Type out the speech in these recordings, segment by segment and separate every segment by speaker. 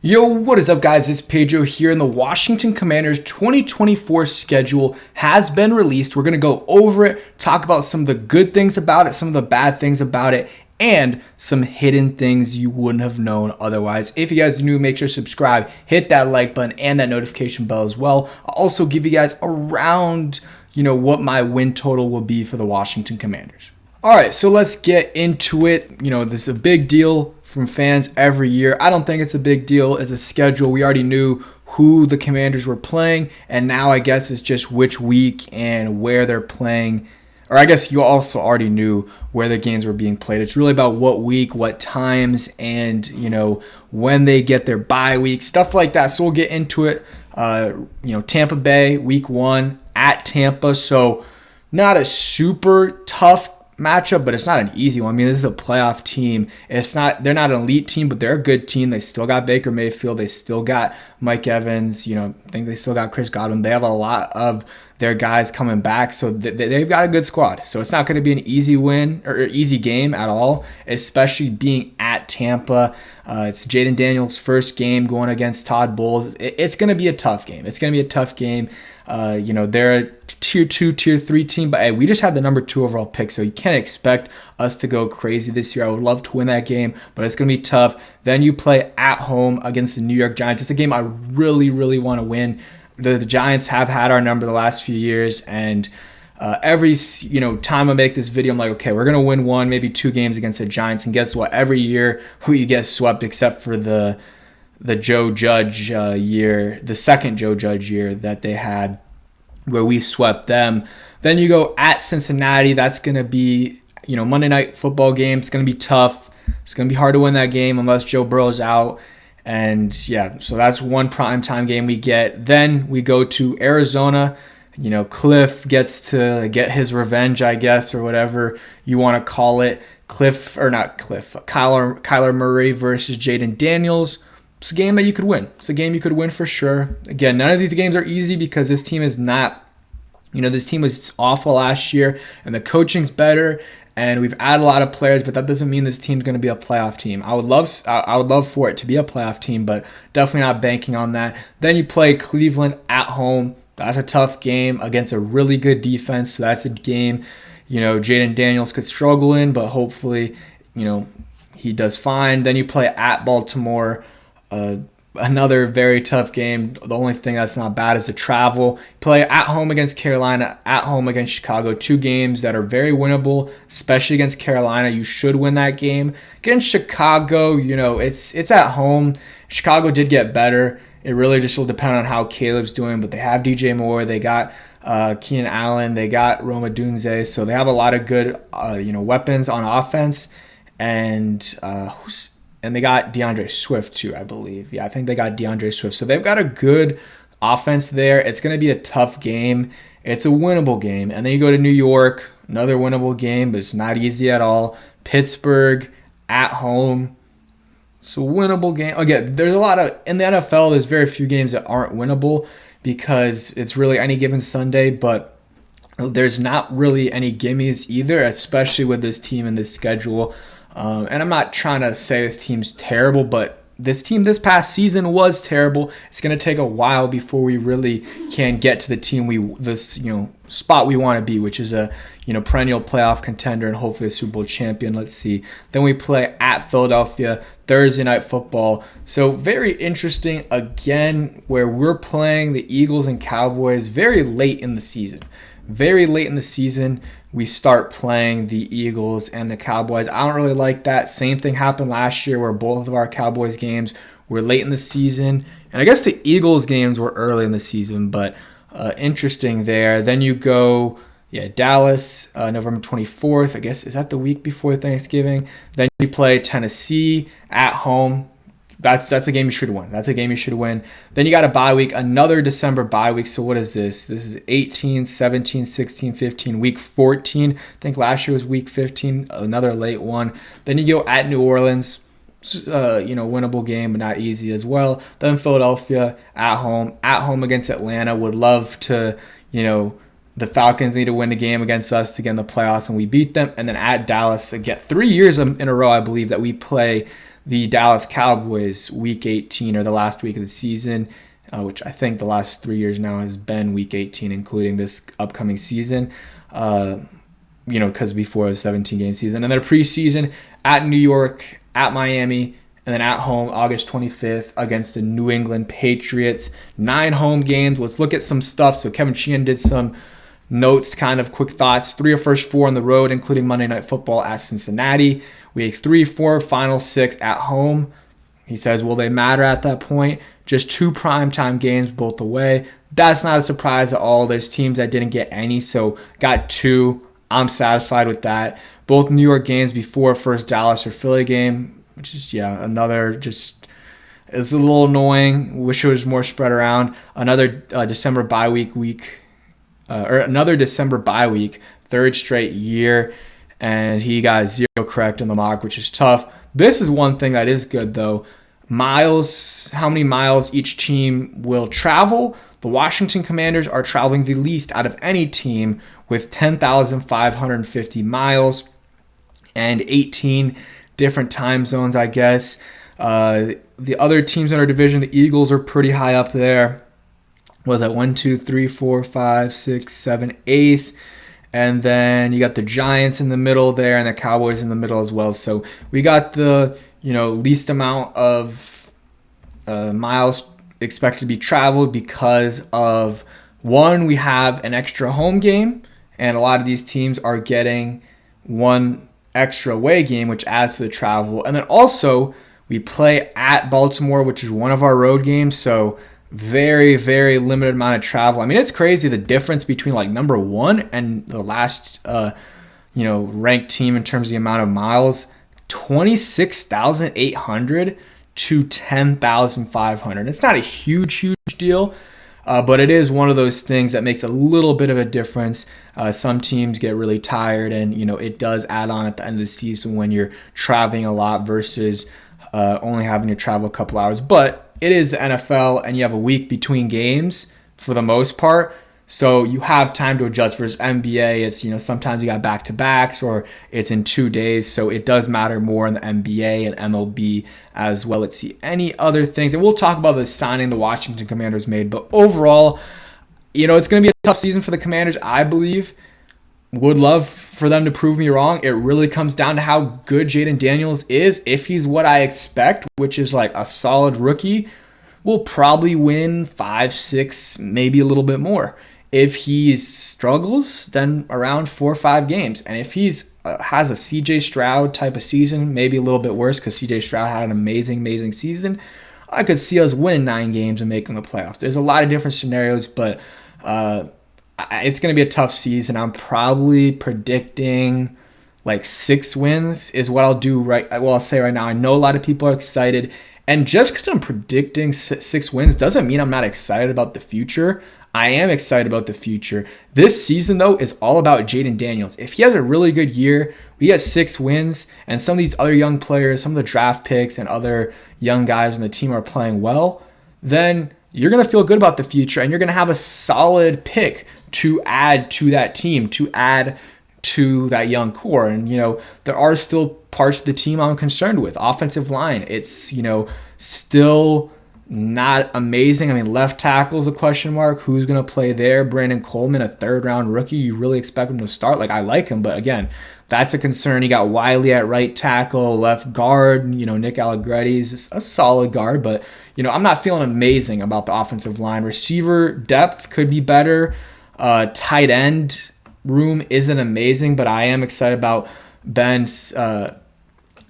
Speaker 1: Yo, what is up, guys? It's Pedro here, and the Washington Commanders 2024 schedule has been released. We're going to go over it, talk about some of the good things about it, some of the bad things about it, and some hidden things you wouldn't have known otherwise. If you guys are new, make sure to subscribe, hit that like button, and that notification bell as well. I'll also give you guys around, what my win total will be for the Washington Commanders. All right, so let's get into it. This is a big deal from fans every year. I don't think it's a big deal. It's a schedule. We already knew who the Commanders were playing, and now I guess it's just which week and where they're playing. Or I guess you also already knew where the games were being played. It's really about what week, what times, and when they get their bye week, stuff like that. So we'll get into it. Tampa Bay week 1 at Tampa. So not a super tough matchup, but it's not an easy one. I mean, this is a playoff team. They're not an elite team, but they're a good team. They still got Baker Mayfield. They still got Mike Evans. I think they still got Chris Godwin. They have a lot of their guys coming back, so they've got a good squad. So it's not going to be an easy win or easy game at all, especially being at Tampa. It's Jaden Daniels' first game going against Todd Bowles. It's going to be a tough game. They're a tier 2, tier 3 team, but hey, we just had the number 2 overall pick, so you can't expect us to go crazy this year. I would love to win that game, but it's going to be tough. Then you play at home against the New York Giants. It's a game I really, really want to win. The Giants have had our number the last few years, and every time I make this video, I'm like, okay, we're going to win 1, maybe 2 games against the Giants, and guess what? Every year we get swept except for the Joe Judge year, the second Joe Judge year that they had, where we swept them. Then you go at Cincinnati. That's going to be, Monday night football game. It's going to be tough. It's going to be hard to win that game unless Joe Burrow's out. And yeah, so that's one primetime game we get. Then we go to Arizona. Cliff gets to get his revenge, I guess, or whatever you want to call it. Kyler Murray versus Jaden Daniels. It's a game that you could win. It's a game you could win for sure. Again, none of these games are easy because this team is not, this team was awful last year and the coaching's better and we've added a lot of players, but that doesn't mean this team's going to be a playoff team. I would love for it to be a playoff team, but definitely not banking on that. Then you play Cleveland at home. That's a tough game against a really good defense. So that's a game, Jaden Daniels could struggle in, but hopefully, he does fine. Then you play at Baltimore. Another very tough game. The only thing that's not bad is the travel. Play at home against Carolina, at home against Chicago. 2 games that are very winnable, especially against Carolina. You should win that game. Against Chicago, it's at home. Chicago did get better. It really just will depend on how Caleb's doing, but they have DJ Moore. They got Keenan Allen. They got Roma Dunze. So they have a lot of good, weapons on offense. And they got DeAndre Swift too, I believe. Yeah, I think they got DeAndre Swift. So they've got a good offense there. It's going to be a tough game. It's a winnable game. And then you go to New York, another winnable game, but it's not easy at all. Pittsburgh at home. It's a winnable game. Again, there's a lot of, in the NFL, there's very few games that aren't winnable because it's really any given Sunday, but there's not really any gimmies either, especially with this team and this schedule. And I'm not trying to say this team's terrible, but this team this past season was terrible. It's going to take a while before we really can get to the team spot we want to be, which is a perennial playoff contender and hopefully a Super Bowl champion. Let's see. Then we play at Philadelphia, Thursday night football. So very interesting again, where we're playing the Eagles and Cowboys very late in the season. Very late in the season, we start playing the Eagles and the Cowboys. I don't really like that. Same thing happened last year where both of our Cowboys games were late in the season. And I guess the Eagles games were early in the season, but interesting there. Then you go, Dallas, November 24th. I guess, is that the week before Thanksgiving? Then you play Tennessee at home. That's a game you should win. Then you got a bye week, another December bye week. So what is this? This is 18, 17, 16, 15, week 14. I think last year was week 15, another late one. Then you go at New Orleans, winnable game, but not easy as well. Then Philadelphia at home against Atlanta. Would love to, the Falcons need to win a game against us to get in the playoffs, and we beat them. And then at Dallas, again, 3 years in a row, I believe, that we play the Dallas Cowboys week 18, or the last week of the season, which I think the last 3 years now has been week 18, including this upcoming season. Because before it was a 17-game season. And then a preseason at New York, at Miami, and then at home August 25th against the New England Patriots. 9 home games. Let's look at some stuff. So Kevin Sheehan did some notes, kind of quick thoughts. 3 of first 4 on the road, including Monday Night Football at Cincinnati. Week 3, 4, final 6 at home. He says, will they matter at that point? Just 2 primetime games both away. That's not a surprise at all. There's teams that didn't get any, so got 2. I'm satisfied with that. Both New York games before first Dallas or Philly game, which is, another just, it's a little annoying. Wish it was more spread around. Another December bye week, another December bye week, 3rd straight year, and he got 0 correct in the mock, which is tough. This is one thing that is good, though. Miles, how many miles each team will travel. The Washington Commanders are traveling the least out of any team with 10,550 miles and 18 different time zones, I guess. The other teams in our division, the Eagles are pretty high up there. Was that 1, 2, 3, 4, 5, 6, 7, 8th? And then you got the Giants in the middle there and the Cowboys in the middle as well. So we got the least amount of miles expected to be traveled because of, one, we have an extra home game, and a lot of these teams are getting 1 extra away game, which adds to the travel. And then also we play at Baltimore, which is one of our road games, so very, very limited amount of travel. I mean, it's crazy the difference between like number 1 and the last ranked team in terms of the amount of miles. 26,800 to 10,500. It's not a huge deal, but it is one of those things that makes a little bit of a difference. Some teams get really tired, and it does add on at the end of the season when you're traveling a lot versus only having to travel a couple hours. But it is the NFL, and you have a week between games for the most part. So you have time to adjust. Versus NBA, it's, sometimes you got back-to-backs or it's in 2 days. So it does matter more in the NBA and MLB as well. Let's see any other things. And we'll talk about the signing the Washington Commanders made. But overall, it's going to be a tough season for the Commanders, I believe. Would love for them to prove me wrong. It really comes down to how good Jayden Daniels is. If he's what I expect, which is like a solid rookie, we'll probably win 5, 6, maybe a little bit more. If he struggles, then around 4 or 5 games. And if he's has a CJ Stroud type of season, maybe a little bit worse because CJ Stroud had an amazing season, I could see us winning 9 games and making the playoffs. There's a lot of different scenarios, but it's going to be a tough season. I'm probably predicting like 6 wins is what I'll do I'll say right now. I know a lot of people are excited. And just because I'm predicting 6 wins doesn't mean I'm not excited about the future. I am excited about the future. This season, though, is all about Jayden Daniels. If he has a really good year, we get 6 wins, and some of these other young players, some of the draft picks and other young guys on the team are playing well, then you're going to feel good about the future, and you're going to have a solid pick to add to that team, to add to that young core. And, there are still parts of the team I'm concerned with. Offensive line, it's, still not amazing. I mean, left tackle is a question mark. Who's going to play there? Brandon Coleman, a 3rd-round rookie. You really expect him to start? Like, I like him, but again, that's a concern. You got Wiley at right tackle, left guard. Nick Allegretti's a solid guard, but, I'm not feeling amazing about the offensive line. Receiver depth could be better. Tight end room isn't amazing, but I am excited about Ben Sinnott,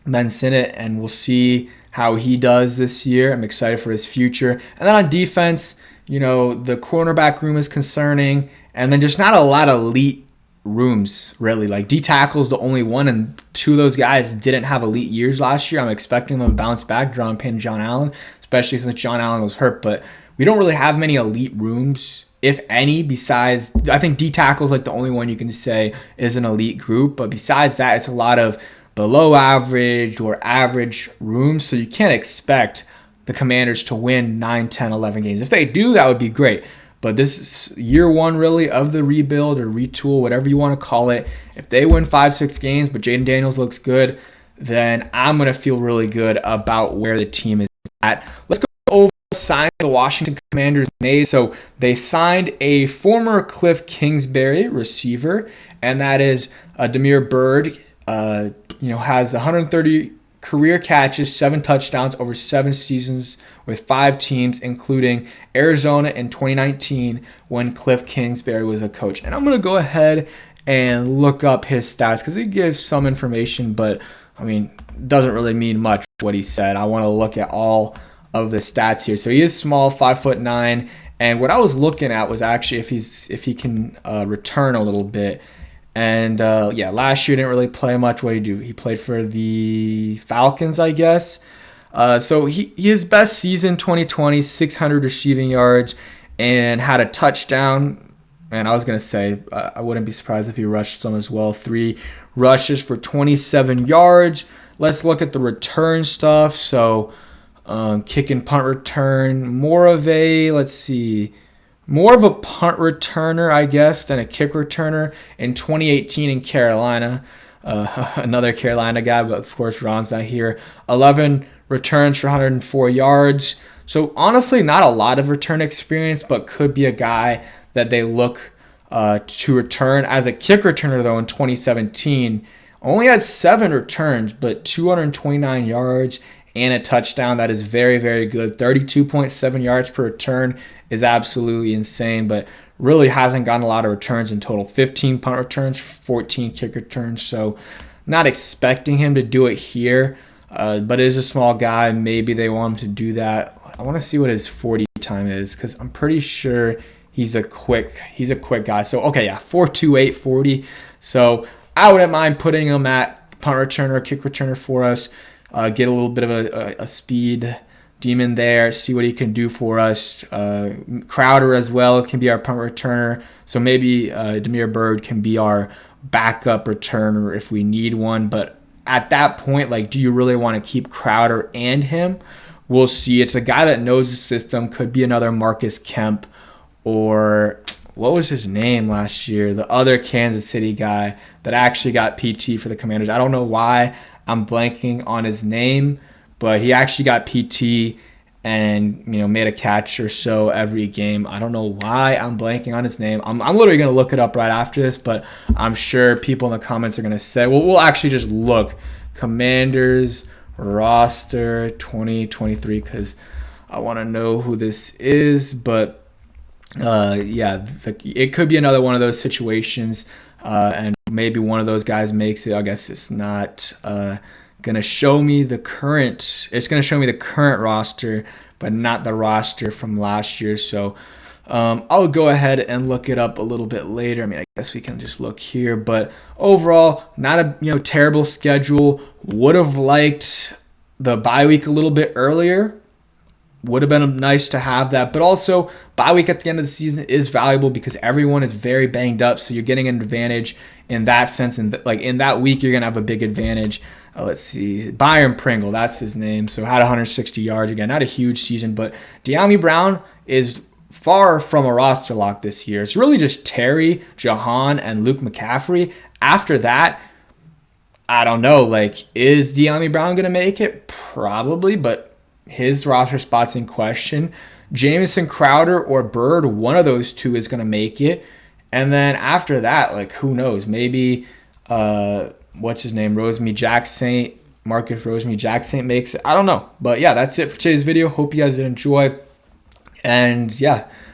Speaker 1: and we'll see how he does this year. I'm excited for his future. And then on defense, the cornerback room is concerning, and then just not a lot of elite rooms, really. Like D-tackle is the only one, and 2 of those guys didn't have elite years last year. I'm expecting them to bounce back, John Payne and John Allen, especially since John Allen was hurt. But we don't really have many elite rooms, if any, besides, I think D-tackle is like the only one you can say is an elite group. But besides that, it's a lot of below average or average rooms, so you can't expect the Commanders to win 9, 10, 11 games. If they do, that would be great. But this is year 1, really, of the rebuild or retool, whatever you want to call it. If they win 5, 6 games, but Jayden Daniels looks good, then I'm going to feel really good about where the team is at. Let's go over the sign the Washington Commanders made. So they signed a former Cliff Kingsbury receiver, and that is Demir Bird. Has 130 career catches, 7 touchdowns over 7 seasons with 5 teams, including Arizona in 2019 when Cliff Kingsbury was a coach. And I'm going to go ahead and look up his stats because it gives some information, but doesn't really mean much what he said. I want to look at all of the stats here. So he is small, 5'9", and what I was looking at was actually if he can return a little bit. And last year didn't really play much. What did he do? He played for the Falcons, I guess. So his best season, 2020, 600 receiving yards, and had a touchdown. And I was going to say, I wouldn't be surprised if he rushed some as well. 3 rushes for 27 yards. Let's look at the return stuff. So kick and punt return, more of a punt returner, I guess, than a kick returner in 2018 in Carolina. Another Carolina guy, but of course Ron's not here. 11 returns for 104 yards. So honestly, not a lot of return experience, but could be a guy that they look to return. As a kick returner, though, in 2017, only had 7 returns, but 229 yards and a touchdown. That is very, very good. 32.7 yards per return is absolutely insane, but really hasn't gotten a lot of returns in total. 15 punt returns, 14 kick returns. So not expecting him to do it here, but it is a small guy. Maybe they want him to do that. I want to see what his 40 time is because I'm pretty sure he's a quick guy. So, 4.28 40. So I wouldn't mind putting him at punt returner, kick returner for us. Get a little bit of a speed demon there, see what he can do for us. Crowder as well can be our punt returner. So maybe Demir Bird can be our backup returner if we need one. But at that point, do you really want to keep Crowder and him? We'll see. It's a guy that knows the system. Could be another Marcus Kemp, or what was his name last year? The other Kansas City guy that actually got PT for the Commanders. I don't know why I'm blanking on his name, but he actually got PT and made a catch or so every game. I don't know why I'm blanking on his name. I'm literally going to look it up right after this, but I'm sure people in the comments are going to say, well, we'll actually just look Commanders roster 2023 because I want to know who this is. But it could be another one of those situations, and maybe one of those guys makes it. I guess it's not going to show me the current. It's going to show me the current roster, but not the roster from last year. So I'll go ahead and look it up a little bit later. I guess we can just look here. But overall, not a terrible schedule. Would have liked the bye week a little bit earlier. Would have been nice to have that. But also, bye week at the end of the season is valuable because everyone is very banged up. So you're getting an advantage in that sense. And in that week, you're going to have a big advantage. Let's see. Byron Pringle, that's his name. So had 160 yards. Again, not a huge season. But Dyami Brown is far from a roster lock this year. It's really just Terry, Jahan, and Luke McCaffrey. After that, I don't know. Is Dyami Brown going to make it? Probably, but his roster spot's in question. Jamison Crowder or Bird, one of those two is going to make it. And then after that, who knows? Maybe, what's his name? Marcus Rosemy-Jacksaint makes it. I don't know. But yeah, that's it for today's video. Hope you guys did enjoy. And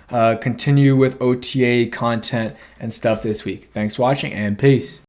Speaker 1: continue with OTA content and stuff this week. Thanks for watching and peace.